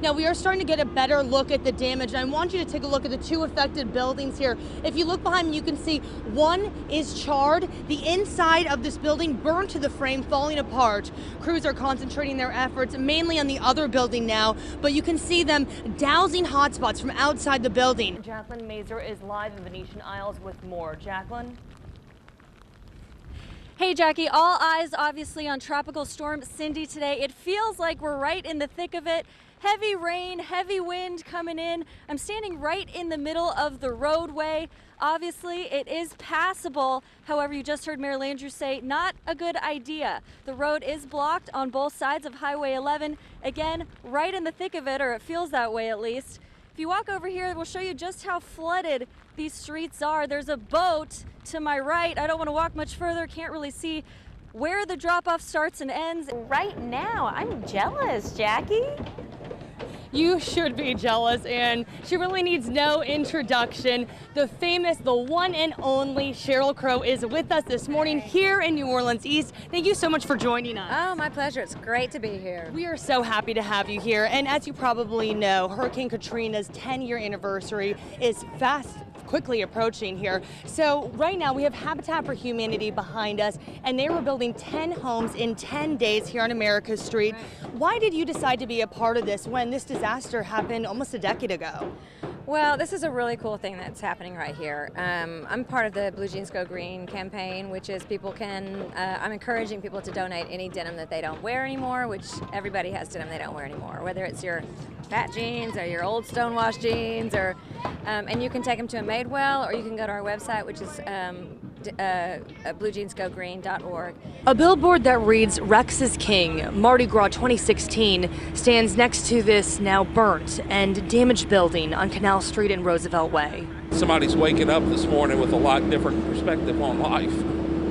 Now we are starting to get a better look at the damage, and I want you to take a look at the two affected buildings here. If you look behind me, you can see one is charred. The inside of this building burned to the frame, falling apart. Crews are concentrating their efforts mainly on the other building now, but you can see them dousing hotspots from outside the building. Jacqueline Mazer is live in Venetian Isles with more. Jacqueline? Hey Jackie, all eyes obviously on Tropical Storm Cindy today. It feels like we're right in the thick of it. Heavy rain, heavy wind coming in. I'm standing right in the middle of the roadway. Obviously, it is passable. However, you just heard Mayor Landrieu say not a good idea. The road is blocked on both sides of Highway 11. Again, right in the thick of it, or it feels that way at least. If you walk over here, we'll show you just how flooded these streets are. There's a boat to my right. I don't want to walk much further. Can't really see where the drop-off starts and ends. Right now, I'm jealous, Jackie. You should be jealous, and she really needs no introduction. The famous, the one and only Sheryl Crow is with us this morning here in New Orleans East. Thank you so much for joining us. Oh, my pleasure. It's great to be here. We are so happy to have you here. And as you probably know, Hurricane Katrina's 10-year anniversary is quickly approaching here. So right now we have Habitat for Humanity behind us, and they were building 10 homes in 10 days here on America Street. Why did you decide to be a part of this when this disaster happened almost a decade ago? Well, this is a really cool thing that's happening right here. I'm part of the Blue Jeans Go Green campaign, which is I'm encouraging people to donate any denim that they don't wear anymore, which everybody has denim they don't wear anymore, whether it's your fat jeans or your old stonewashed jeans, and you can take them to a Madewell, or you can go to our website, which is bluejeansgogreen.org. A billboard that reads "Rex is King, Mardi Gras 2016" stands next to this now burnt and damaged building on Canal Street and Roosevelt Way. Somebody's waking up this morning with a lot different perspective on life.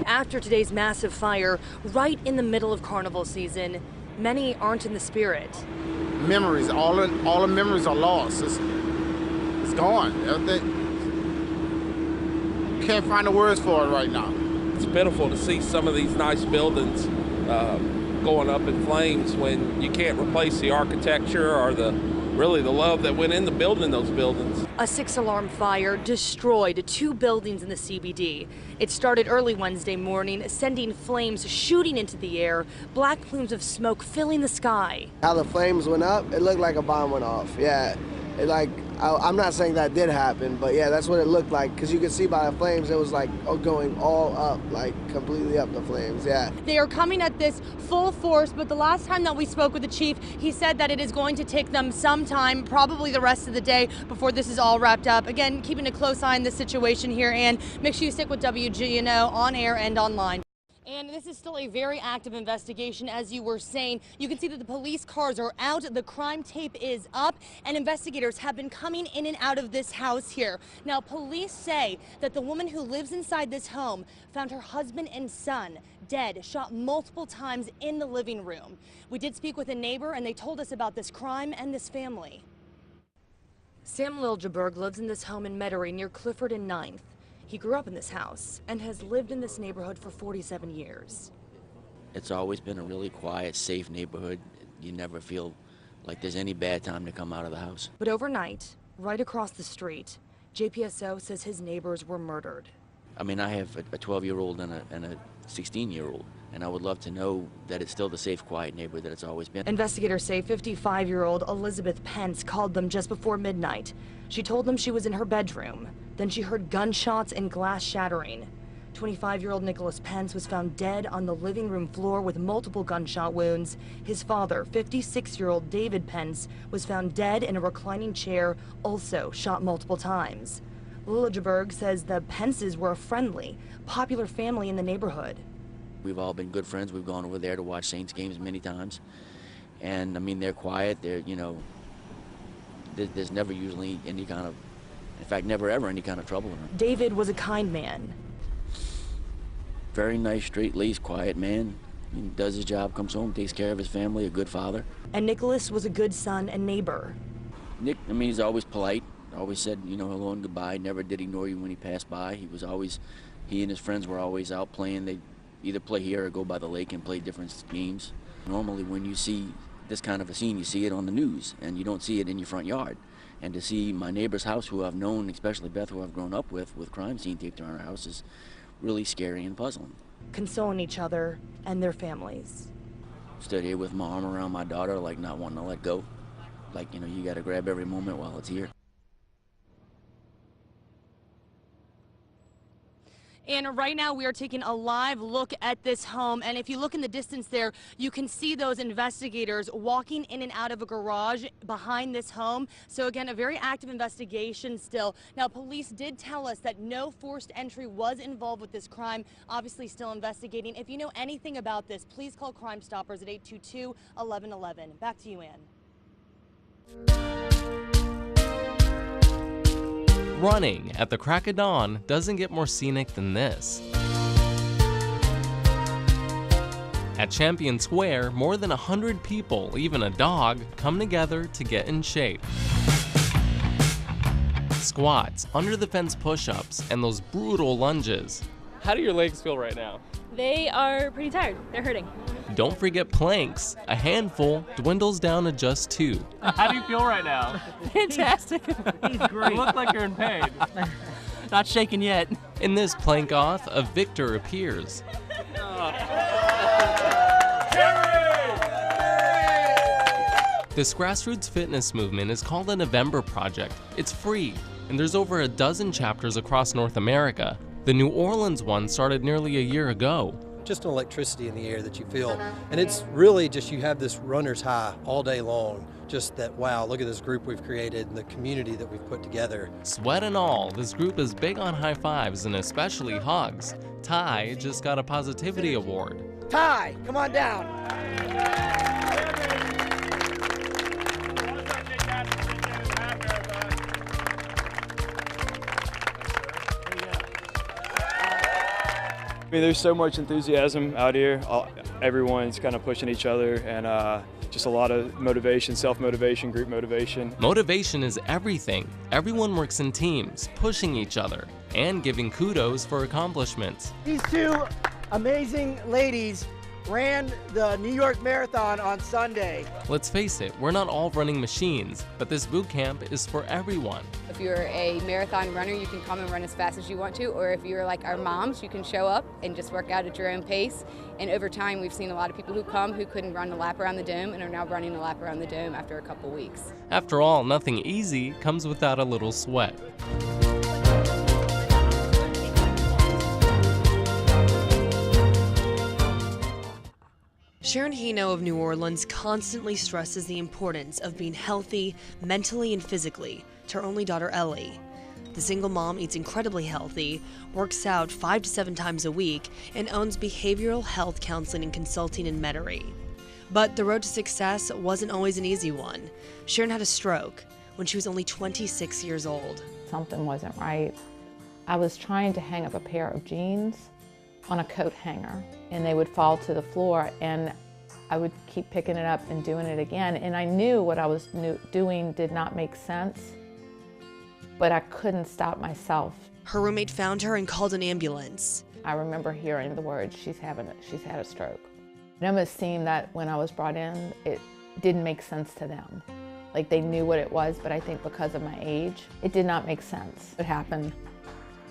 After today's massive fire, right in the middle of carnival season, many aren't in the spirit. Memories, all the memories are lost. It's gone. Everything. Can't find the words for it right now. It's pitiful to see some of these nice buildings going up in flames when you can't replace the architecture or really the love that went into building those buildings. A 6-alarm fire destroyed 2 buildings in the CBD. It started early Wednesday morning, sending flames shooting into the air, black plumes of smoke filling the sky. How the flames went up, it looked like a bomb went off. Yeah, I'm not saying that did happen, but yeah, that's what it looked like, because you could see by the flames, it was like going all up, like completely up the flames, yeah. They are coming at this full force, but the last time that we spoke with the chief, he said that it is going to take them some time, probably the rest of the day, before this is all wrapped up. Again, keeping a close eye on the situation here, and make sure you stick with WGNO on air and online. And this is still a very active investigation, as you were saying. You can see that the police cars are out, the crime tape is up, and investigators have been coming in and out of this house here. Now, police say that the woman who lives inside this home found her husband and son dead, shot multiple times in the living room. We did speak with a neighbor, and they told us about this crime and this family. Sam Liljeberg lives in this home in Metairie near Clifford and 9th. He grew up in this house and has lived in this neighborhood for 47 years. It's always been a really quiet, safe neighborhood. You never feel like there's any bad time to come out of the house. But overnight, right across the street, JPSO says his neighbors were murdered. I mean, I have a 12-year-old and a 16-year-old, and I would love to know that it's still the safe, quiet neighborhood that it's always been. Investigators say 55-year-old Elizabeth Pence called them just before midnight. She told them she was in her bedroom. Then she heard gunshots and glass shattering. 25-year-old Nicholas Pence was found dead on the living room floor with multiple gunshot wounds. His father, 56-year-old David Pence, was found dead in a reclining chair, also shot multiple times. Liljeberg says the Pences were a friendly, popular family in the neighborhood. We've all been good friends. We've gone over there to watch Saints games many times. And I mean, they're quiet. There's never usually any kind of, in fact, never ever any kind of trouble in them. David was a kind man. Very nice, straight-laced, quiet man. He does his job, comes home, takes care of his family, a good father. And Nicholas was a good son and neighbor. Nick, I mean, he's always polite. Always said, hello and goodbye. Never did ignore you when he passed by. He and his friends were always out playing. They either play here or go by the lake and play different games. Normally when you see this kind of a scene. You see it on the news, and you don't see it in your front yard. And to see my neighbor's house, who I've known, especially Beth, who I've grown up with crime scene taped on our house, is really scary and puzzling. Consoling each other and their families. Stood here with my arm around my daughter, like not wanting to let go. Like, you know, you got to grab every moment while it's here. And right now we are taking a live look at this home, and if you look in the distance there, you can see those investigators walking in and out of a garage behind this home. So again, a very active investigation still. Now, police did tell us that no forced entry was involved with this crime, obviously still investigating. If you know anything about this, please call Crime Stoppers at 822-1111. Back to you, Ann. Running at the crack of dawn doesn't get more scenic than this. At Champion Square, more than 100 people, even a dog, come together to get in shape. Squats, under the fence push-ups, and those brutal lunges. How do your legs feel right now? They are pretty tired. They're hurting. Don't forget planks. A handful dwindles down to just 2. How do you feel right now? Fantastic. He's great. You look like you're in pain. Not shaking yet. In this plank off, a victor appears. This grassroots fitness movement is called the November Project. It's free, and there's over a dozen chapters across North America. The New Orleans one started nearly a year ago. Just an electricity in the air that you feel. And it's really just, you have this runner's high all day long. Just that, wow, look at this group we've created and the community that we've put together. Sweat and all, this group is big on high fives and especially hugs. Ty just got a positivity award. Ty, come on down. I mean, there's so much enthusiasm out here. Everyone's kind of pushing each other, and just a lot of motivation, self-motivation, group motivation. Motivation is everything. Everyone works in teams, pushing each other, and giving kudos for accomplishments. These two amazing ladies ran the New York Marathon on Sunday. Let's face it, we're not all running machines, but this boot camp is for everyone. If you're a marathon runner, you can come and run as fast as you want to, or if you're like our moms, you can show up and just work out at your own pace. And over time, we've seen a lot of people who come who couldn't run a lap around the dome and are now running a lap around the dome after a couple weeks. After all, nothing easy comes without a little sweat. Sharon Hino of New Orleans constantly stresses the importance of being healthy mentally and physically to her only daughter Ellie. The single mom eats incredibly healthy, works out 5 to 7 times a week, and owns behavioral health counseling and consulting in Metairie. But the road to success wasn't always an easy one. Sharon had a stroke when she was only 26 years old. Something wasn't right. I was trying to hang up a pair of jeans on a coat hanger, and they would fall to the floor, and I would keep picking it up and doing it again. And I knew what I was doing did not make sense, but I couldn't stop myself. Her roommate found her and called an ambulance. I remember hearing the words, she's had a stroke. It almost seemed that when I was brought in, it didn't make sense to them. Like they knew what it was, but I think because of my age, it did not make sense. It happened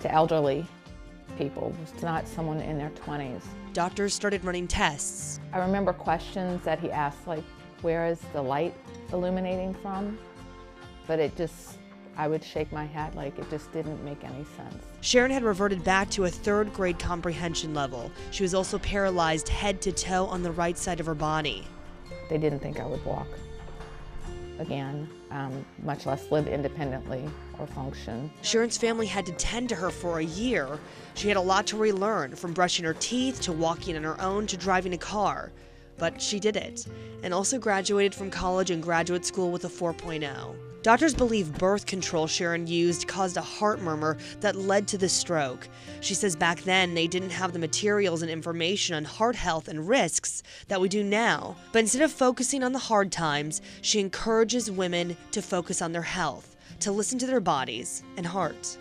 to elderly people. It's not someone in their 20s. Doctors started running tests. I remember questions that he asked, like, where is the light illuminating from? But it just, I would shake my head like it just didn't make any sense. Sharon had reverted back to a 3rd grade comprehension level. She was also paralyzed head to toe on the right side of her body. They didn't think I would walk again, much less live independently or function. Sharon's family had to tend to her for a year. She had a lot to relearn, from brushing her teeth to walking on her own to driving a car. But she did it, and also graduated from college and graduate school with a 4.0. Doctors believe birth control Sharon used caused a heart murmur that led to the stroke. She says back then they didn't have the materials and information on heart health and risks that we do now. But instead of focusing on the hard times, she encourages women to focus on their health, to listen to their bodies and heart.